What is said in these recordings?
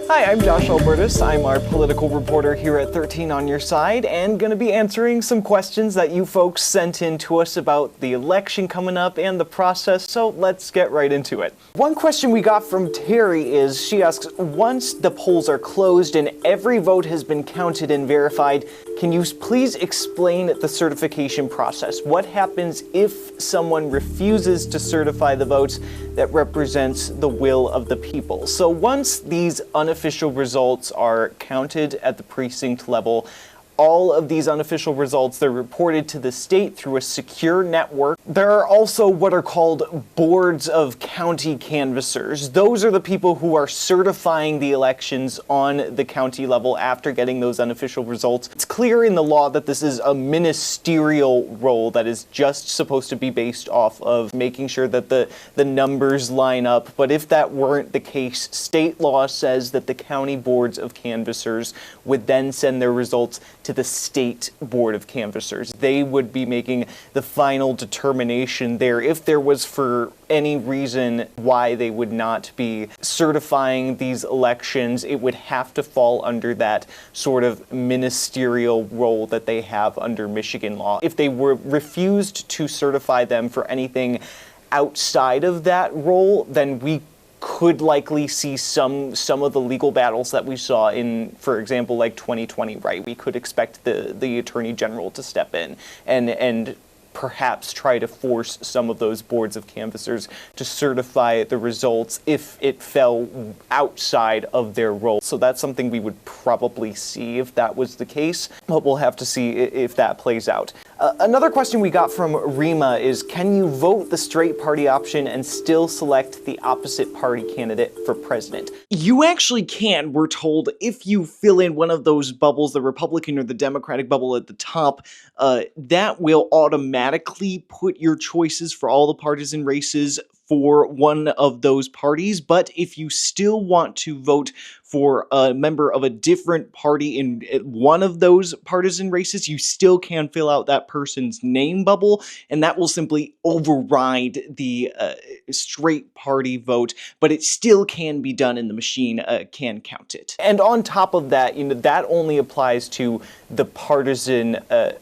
Hi, I'm Josh Alburtus. I'm our political reporter here at 13 on Your Side, and going to be answering some questions that you folks sent in to us about the election coming up and the process, so let's get right into it. One question we got from Terry is, she asks, once the polls are closed and every vote has been counted and verified, can you please explain the certification process? What happens if someone refuses to certify the votes that represents the will of the people? So once these unofficial results are counted at the precinct level, all of these unofficial results, they're reported to the state through a secure network. There are also what are called boards of county canvassers. Those are the people who are certifying the elections on the county level after getting those unofficial results. It's clear in the law that this is a ministerial role that is just supposed to be based off of making sure that the numbers line up. But if that weren't the case, state law says that the county boards of canvassers would then send their results to the state board of canvassers. They would be making the final determination there if there was for any reason why they would not be certifying these elections. It would have to fall under that sort of ministerial role that they have under Michigan law. If they were refused to certify them for anything outside of that role, then we could likely see some of the legal battles that we saw in, for example, like 2020, right? We could expect the Attorney General to step in and perhaps try to force some of those boards of canvassers to certify the results if it fell outside of their role. So that's something we would probably see if that was the case, but we'll have to see if that plays out. Another question we got from Rima is, can you vote the straight party option and still select the opposite party candidate for president? You actually can, we're told, if you fill in one of those bubbles, the Republican or the Democratic bubble at the top, that will automatically put your choices for all the partisan races for one of those parties. But if you still want to vote for a member of a different party in one of those partisan races, you still can fill out that person's name bubble, and that will simply override the straight party vote, but it still can be done, and the machine can count it. And on top of that, that only applies to the partisan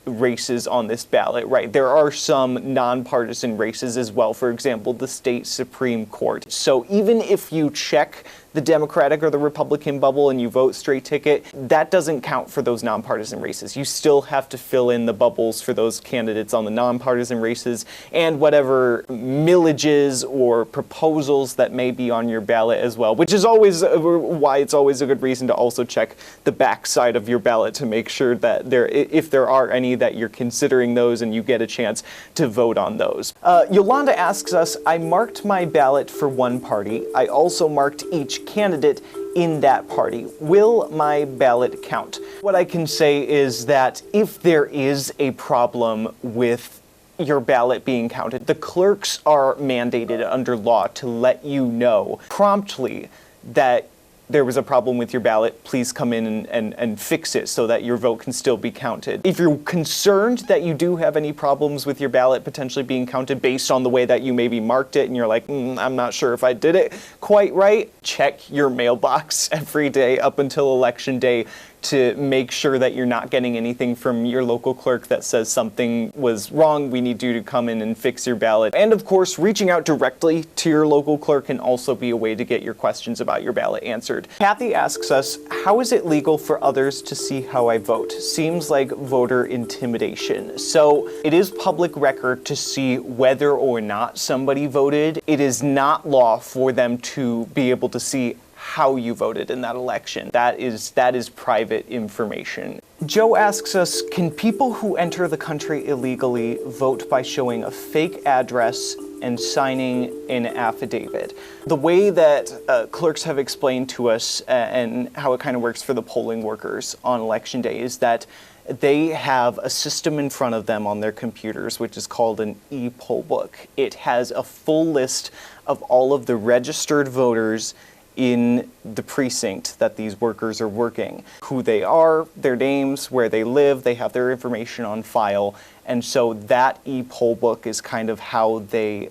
races on this ballot, right? There are some nonpartisan races as well, for example, the state Supreme Court. So even if you check the Democratic or the Republican bubble and you vote straight ticket, that doesn't count for those nonpartisan races. You still have to fill in the bubbles for those candidates on the nonpartisan races and whatever millages or proposals that may be on your ballot as well, which is always why it's always a good reason to also check the back side of your ballot to make sure that if there are any, that you're considering those and you get a chance to vote on those. Yolanda asks us, I marked my ballot for one party. I also marked each candidate in that party. Will my ballot count? What I can say is that if there is a problem with your ballot being counted, the clerks are mandated under law to let you know promptly that there was a problem with your ballot. Please come in and fix it so that your vote can still be counted. If you're concerned that you do have any problems with your ballot potentially being counted based on the way that you maybe marked it and you're like, I'm not sure if I did it quite right, check your mailbox every day up until election day to make sure that you're not getting anything from your local clerk that says something was wrong. We need you to come in and fix your ballot. And of course, reaching out directly to your local clerk can also be a way to get your questions about your ballot answered. Kathy asks us, how is it legal for others to see how I vote? Seems like voter intimidation. So it is public record to see whether or not somebody voted. It is not law for them to be able to see how you voted in that election. That is private information. Joe asks us, can people who enter the country illegally vote by showing a fake address and signing an affidavit? The way that clerks have explained to us and how it kind of works for the polling workers on election day is that they have a system in front of them on their computers, which is called an e-poll book. It has a full list of all of the registered voters in the precinct that these workers are working, who they are, their names, where they live, they have their information on file, and so that e-poll book is kind of how they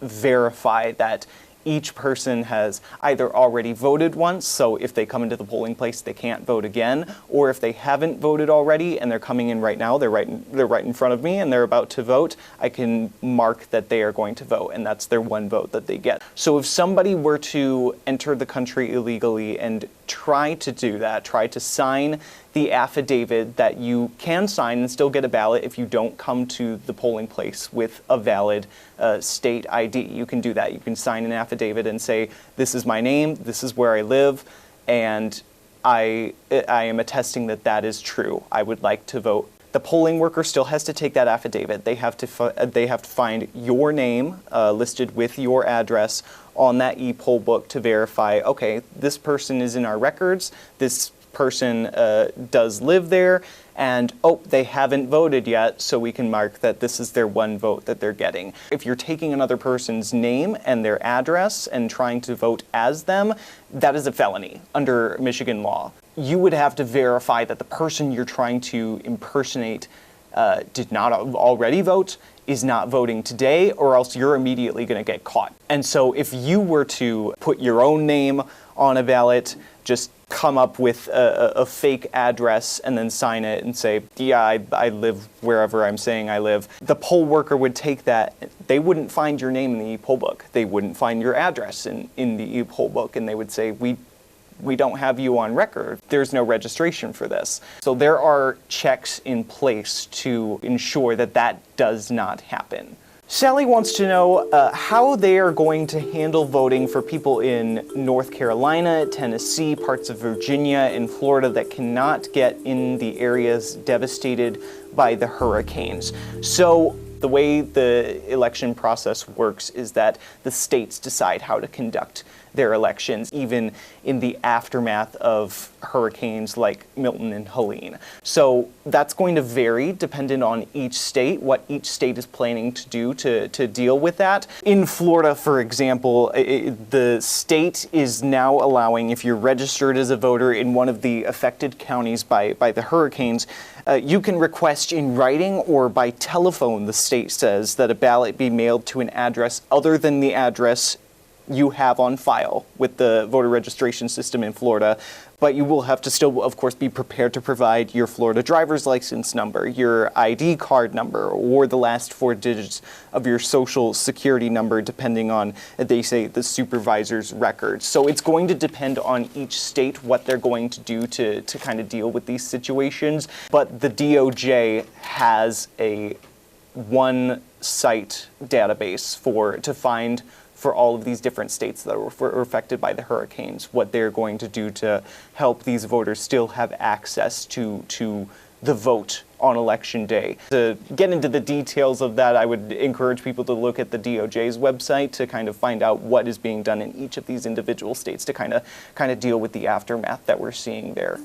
verify that each person has either already voted once, so if they come into the polling place, they can't vote again, or if they haven't voted already and they're coming in right now, they're right in front of me and they're about to vote, I can mark that they are going to vote, and that's their one vote that they get. So if somebody were to enter the country illegally and try to do that, try to sign the affidavit that you can sign and still get a ballot if you don't come to the polling place with a valid state ID. You can do that. You can sign an affidavit and say, this is my name, this is where I live, and I am attesting that that is true. I would like to vote. The polling worker still has to take that affidavit. They have to find your name listed with your address on that e-poll book to verify, okay, this person is in our records, this person does live there, and oh, they haven't voted yet, so we can mark that this is their one vote that they're getting. If you're taking another person's name and their address and trying to vote as them, that is a felony under Michigan law. You would have to verify that the person you're trying to impersonate did not already vote, is not voting today, or else you're immediately going to get caught. And so if you were to put your own name on a ballot, just come up with a fake address and then sign it and say, yeah, I live wherever I'm saying I live. The poll worker would take that. They wouldn't find your name in the e-poll book. They wouldn't find your address in the e-poll book, and they would say, we don't have you on record. There's no registration for this. So there are checks in place to ensure that that does not happen. Sally wants to know how they are going to handle voting for people in North Carolina, Tennessee, parts of Virginia, and Florida that cannot get in the areas devastated by the hurricanes. So the way the election process works is that the states decide how to conduct their elections, even in the aftermath of hurricanes like Milton and Helene. So that's going to vary dependent on each state, what each state is planning to do to deal with that. In Florida, for example, the state is now allowing, if you're registered as a voter in one of the affected counties by the hurricanes, you can request in writing or by telephone, the state says, that a ballot be mailed to an address other than the address you have on file with the voter registration system in Florida, but you will have to still, of course, be prepared to provide your Florida driver's license number, your ID card number, or the last 4 digits of your social security number, depending on, they say, the supervisor's records. So it's going to depend on each state what they're going to do to kind of deal with these situations, but the DOJ has a one-site database to find for all of these different states that were affected by the hurricanes, what they're going to do to help these voters still have access to the vote on election day. To get into the details of that, I would encourage people to look at the DOJ's website to kind of find out what is being done in each of these individual states to kind of deal with the aftermath that we're seeing there.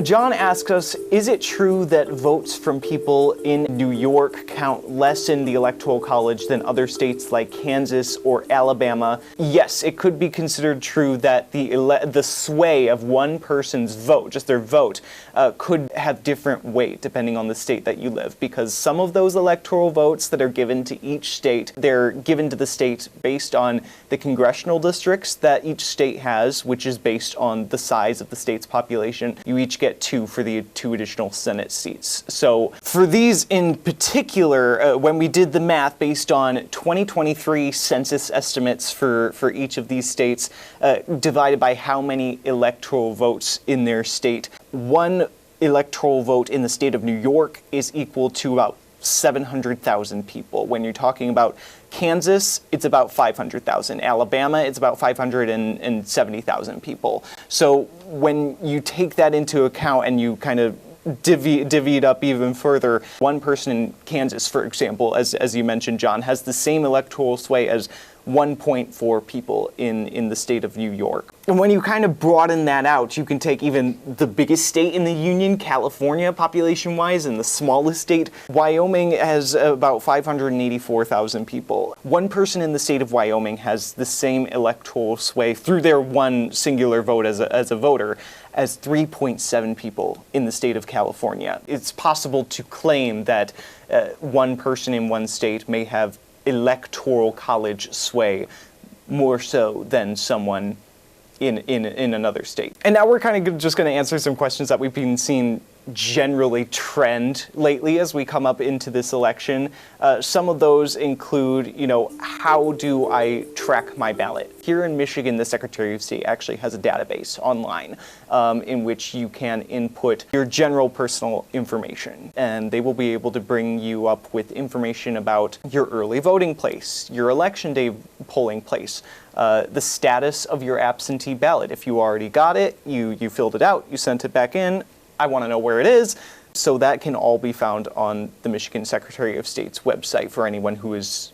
John asks us, is it true that votes from people in New York count less in the Electoral College than other states like Kansas or Alabama? Yes, it could be considered true that the sway of one person's vote, just their vote, could have different weight depending on the state that you live, because some of those electoral votes that are given to each state, they're given to the state based on the congressional districts that each state has, which is based on the size of the state's population. You each get 2 for the 2 additional Senate seats. So for these in particular, when we did the math based on 2023 census estimates for each of these states, divided by how many electoral votes in their state, one electoral vote in the state of New York is equal to about 700,000 people. When you're talking about Kansas, it's about 500,000. Alabama, it's about 570,000 people. So when you take that into account and you kind of divvy it up even further, one person in Kansas, for example, as you mentioned, John, has the same electoral sway as 1.4 people in the state of New York. And when you kind of broaden that out, you can take even the biggest state in the union, California, population-wise, and the smallest state, Wyoming, has about 584,000 people. One person in the state of Wyoming has the same electoral sway through their one singular vote as a voter as 3.7 people in the state of California. It's possible to claim that one person in one state may have Electoral College sway more so than someone in another state. And now we're kind of just going to answer some questions that we've been seeing generally trend lately as we come up into this election. Some of those include, how do I track my ballot? Here in Michigan, the Secretary of State actually has a database online in which you can input your general personal information, and they will be able to bring you up with information about your early voting place, your election day polling place, the status of your absentee ballot. If you already got it, you filled it out, you sent it back in, I want to know where it is. So that can all be found on the Michigan Secretary of State's website for anyone who is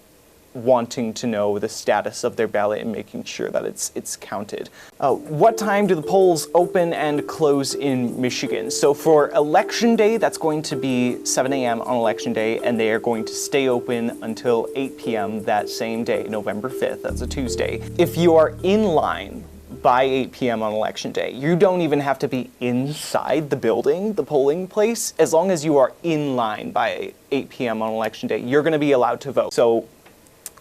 wanting to know the status of their ballot and making sure that it's counted. What time do the polls open and close in Michigan? So for Election Day, that's going to be 7 a.m. on Election Day, and they are going to stay open until 8 p.m. that same day, November 5th. That's a Tuesday. If you are in line by 8 p.m. on Election Day, you don't even have to be inside the building, the polling place. As long as you are in line by 8 p.m. on Election Day, you're going to be allowed to vote. So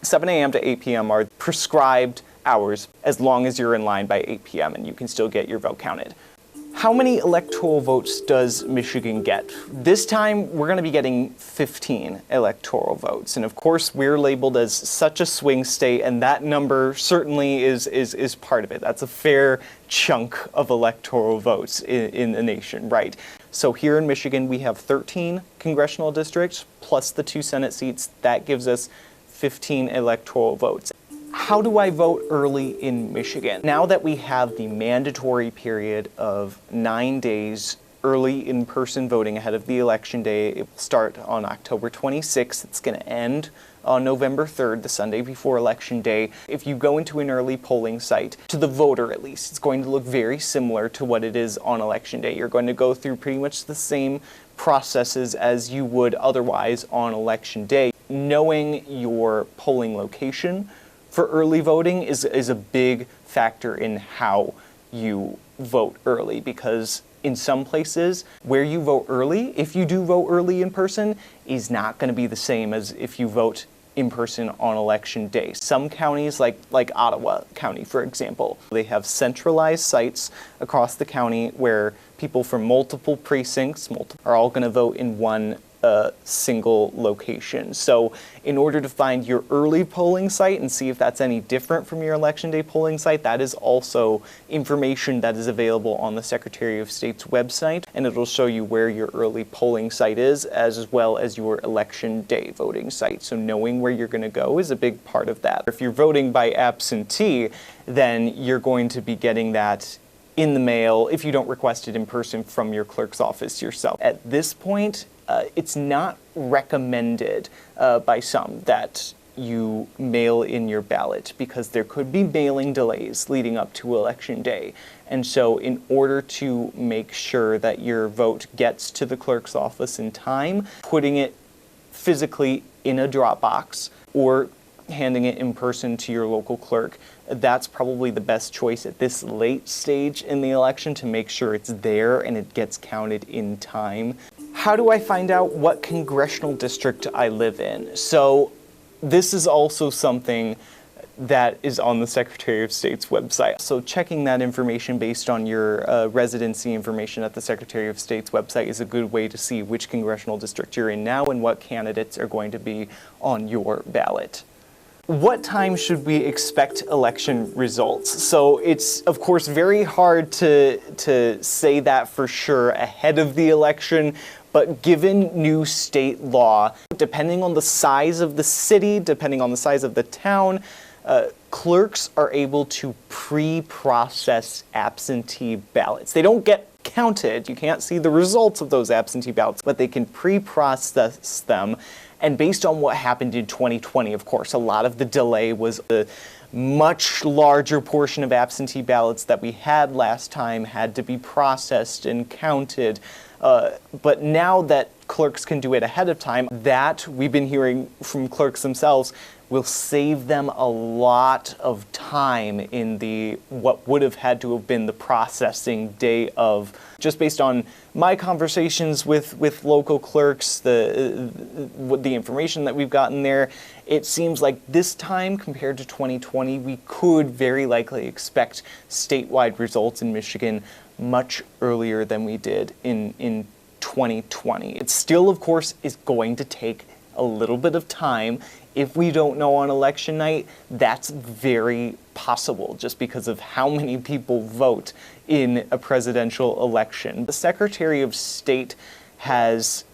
7 a.m. to 8 p.m. are prescribed hours as long as you're in line by 8 p.m. and you can still get your vote counted. How many electoral votes does Michigan get? This time, we're going to be getting 15 electoral votes. And of course, we're labeled as such a swing state, and that number certainly is part of it. That's a fair chunk of electoral votes in the nation, right? So here in Michigan, we have 13 congressional districts, plus the 2 Senate seats. That gives us 15 electoral votes. How do I vote early in Michigan? Now that we have the mandatory period of 9 days early in-person voting ahead of the election day, it will start on October 26th. It's going to end on November 3rd, the Sunday before Election Day. If you go into an early polling site, to the voter at least, it's going to look very similar to what it is on Election Day. You're going to go through pretty much the same processes as you would otherwise on Election Day. Knowing your polling location for early voting is a big factor in how you vote early, because in some places where you vote early, if you do vote early in person, is not going to be the same as if you vote in person on Election Day. Some counties, like Ottawa County, for example, they have centralized sites across the county where people from multiple precincts are all going to vote in one single location. So in order to find your early polling site and see if that's any different from your Election Day polling site, that is also information that is available on the Secretary of State's website, and it'll show you where your early polling site is, as well as your Election Day voting site. So knowing where you're going to go is a big part of that. If you're voting by absentee, then you're going to be getting that in the mail if you don't request it in person from your clerk's office yourself. At this point, it's not recommended by some that you mail in your ballot, because there could be mailing delays leading up to Election Day. And so in order to make sure that your vote gets to the clerk's office in time, putting it physically in a drop box or handing it in person to your local clerk, that's probably the best choice at this late stage in the election to make sure it's there and it gets counted in time. How do I find out what congressional district I live in? So this is also something that is on the Secretary of State's website. So checking that information based on your residency information at the Secretary of State's website is a good way to see which congressional district you're in now and what candidates are going to be on your ballot. What time should we expect election results? So it's, of course, very hard to say that for sure ahead of the election, but given new state law, depending on the size of the city, depending on the size of the town, clerks are able to pre-process absentee ballots. They don't get counted. You can't see the results of those absentee ballots, but they can pre-process them. And based on what happened in 2020, of course, a lot of the delay was a much larger portion of absentee ballots that we had last time had to be processed and counted. But now that clerks can do it ahead of time, that we've been hearing from clerks themselves, will save them a lot of time in what would have had to have been the processing day of. Just based on my conversations with local clerks, the information that we've gotten there, it seems like this time compared to 2020, we could very likely expect statewide results in Michigan much earlier than we did in 2020. It still, of course, is going to take a little bit of time. If we don't know on election night, that's very possible just because of how many people vote in a presidential election. The Secretary of State has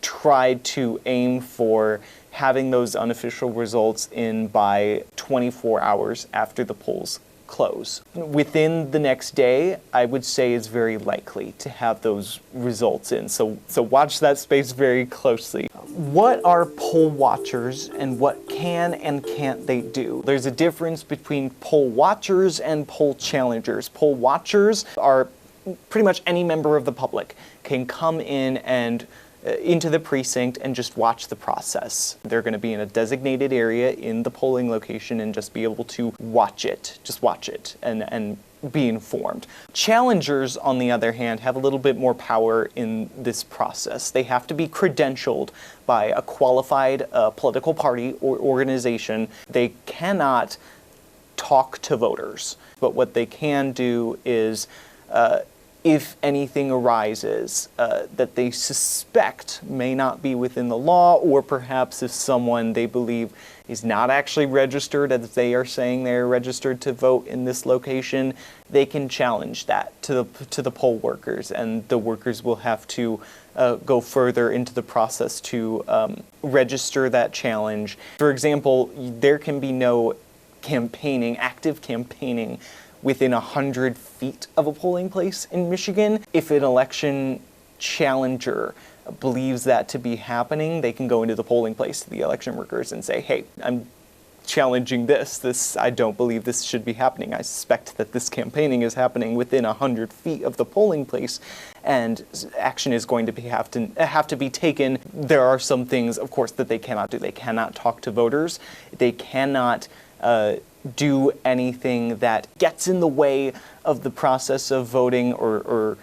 tried to aim for having those unofficial results in by 24 hours after the polls close. Within the next day, I would say is very likely to have those results in. So watch that space very closely. What are poll watchers and what can and can't they do? There's a difference between poll watchers and poll challengers. Poll watchers are pretty much any member of the public can come in and into the precinct and just watch the process. They're going to be in a designated area in the polling location and just be able to watch it and be informed. Challengers, on the other hand, have a little bit more power in this process. They have to be credentialed by a qualified political party or organization. They cannot talk to voters, but what they can do is if anything arises that they suspect may not be within the law, or perhaps if someone they believe is not actually registered as they are saying they're registered to vote in this location, they can challenge that to the poll workers, and the workers will have to go further into the process to register that challenge. For example, there can be no active campaigning within 100 feet of a polling place in Michigan. If an election challenger believes that to be happening, they can go into the polling place to the election workers and say, hey, I'm challenging this. I don't believe this should be happening. I suspect that this campaigning is happening within 100 feet of the polling place, and action is going to have to be taken. There are some things, of course, that they cannot do. They cannot talk to voters. They cannot do anything that gets in the way of the process of voting or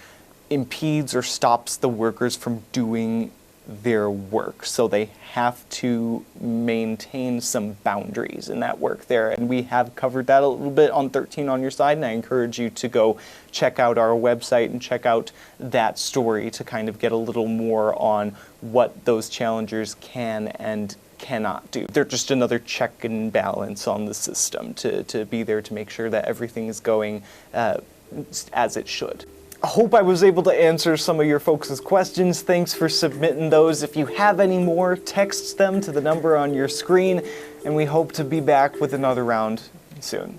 impedes or stops the workers from doing their work. So they have to maintain some boundaries in that work there. And we have covered that a little bit on 13 on Your Side, and I encourage you to go check out our website and check out that story to kind of get a little more on what those challengers can and cannot do. They're just another check and balance on the system to be there to make sure that everything is going as it should. I hope I was able to answer some of your folks' questions. Thanks for submitting those. If you have any more, text them to the number on your screen, and we hope to be back with another round soon.